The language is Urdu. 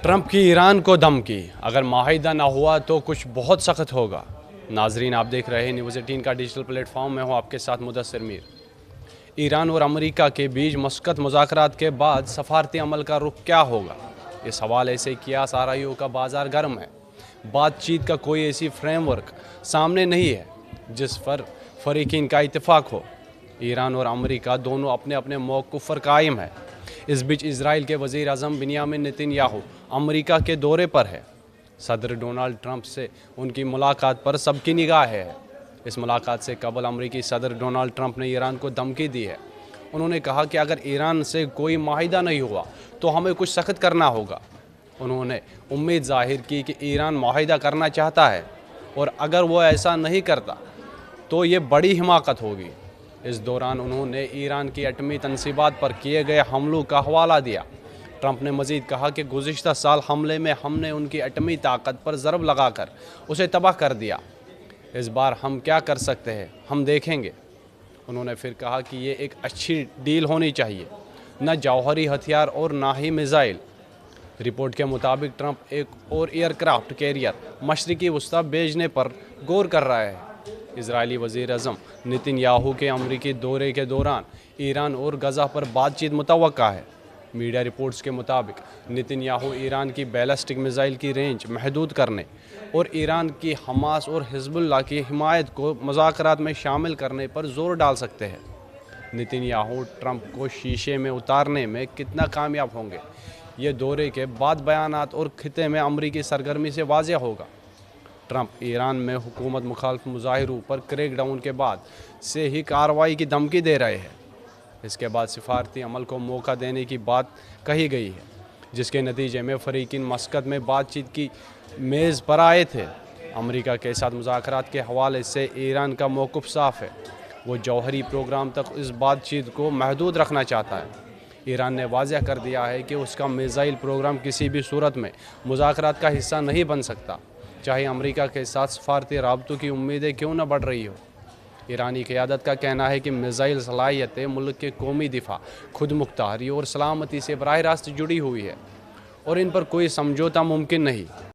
ٹرمپ کی ایران کو دھمکی، اگر معاہدہ نہ ہوا تو کچھ بہت سخت ہوگا۔ ناظرین، آپ دیکھ رہے ہیں نیوز 18 کا ڈیجیٹل پلیٹ فارم، میں ہوں آپ کے ساتھ مدثر میر۔ ایران اور امریکہ کے بیچ مسقط مذاکرات کے بعد سفارتی عمل کا رخ کیا ہوگا؟ اس حوالے سے کیا سارایو کا بازار گرم ہے۔ بات چیت کا کوئی ایسی فریم ورک سامنے نہیں ہے جس پر فریقین کا اتفاق ہو۔ ایران اور امریکہ دونوں اپنے اپنے موقف پر قائم ہے۔ اس بیچ اسرائیل کے وزیر اعظم بنیامین نیتن یاہو امریکہ کے دورے پر ہے۔ صدر ڈونلڈ ٹرمپ سے ان کی ملاقات پر سب کی نگاہ ہے۔ اس ملاقات سے قبل امریکی صدر ڈونلڈ ٹرمپ نے ایران کو دھمکی دی ہے۔ انہوں نے کہا کہ اگر ایران سے کوئی معاہدہ نہیں ہوا تو ہمیں کچھ سخت کرنا ہوگا۔ انہوں نے امید ظاہر کی کہ ایران معاہدہ کرنا چاہتا ہے اور اگر وہ ایسا نہیں کرتا تو یہ بڑی حماقت ہوگی۔ اس دوران انہوں نے ایران کی ایٹمی تنصیبات پر کیے گئے حملوں کا حوالہ دیا۔ ٹرمپ نے مزید کہا کہ گزشتہ سال حملے میں ہم نے ان کی ایٹمی طاقت پر ضرب لگا کر اسے تباہ کر دیا۔ اس بار ہم کیا کر سکتے ہیں، ہم دیکھیں گے۔ انہوں نے پھر کہا کہ یہ ایک اچھی ڈیل ہونی چاہیے، نہ جوہری ہتھیار اور نہ ہی میزائل۔ رپورٹ کے مطابق ٹرمپ ایک اور ایئر کرافٹ کیریئر مشرقی وسطی بھیجنے پر غور کر رہا ہے۔ اسرائیلی وزیر اعظم نیتن یاہو کے امریکی دورے کے دوران ایران اور غزہ پر بات چیت متوقع ہے۔ میڈیا رپورٹس کے مطابق نیتن یاہو ایران کی بیلسٹک میزائل کی رینج محدود کرنے اور ایران کی حماس اور حزب اللہ کی حمایت کو مذاکرات میں شامل کرنے پر زور ڈال سکتے ہیں۔ نیتن یاہو ٹرمپ کو شیشے میں اتارنے میں کتنا کامیاب ہوں گے، یہ دورے کے بعد بیانات اور خطے میں امریکی سرگرمی سے واضح ہوگا۔ ٹرمپ ایران میں حکومت مخالف مظاہروں پر کریک ڈاؤن کے بعد سے ہی کارروائی کی دھمکی دے رہے ہیں۔ اس کے بعد سفارتی عمل کو موقع دینے کی بات کہی گئی ہے، جس کے نتیجے میں فریقین مسقط میں بات چیت کی میز پر آئے تھے۔ امریکہ کے ساتھ مذاکرات کے حوالے سے ایران کا موقف صاف ہے۔ وہ جوہری پروگرام تک اس بات چیت کو محدود رکھنا چاہتا ہے۔ ایران نے واضح کر دیا ہے کہ اس کا میزائل پروگرام کسی بھی صورت میں مذاکرات کا حصہ نہیں بن سکتا، چاہے امریکہ کے ساتھ سفارتی رابطوں کی امیدیں کیوں نہ بڑھ رہی ہو۔ ایرانی قیادت کا کہنا ہے کہ میزائل صلاحیتیں ملک کے قومی دفاع، خود مختاری اور سلامتی سے براہ راست جڑی ہوئی ہے اور ان پر کوئی سمجھوتہ ممکن نہیں۔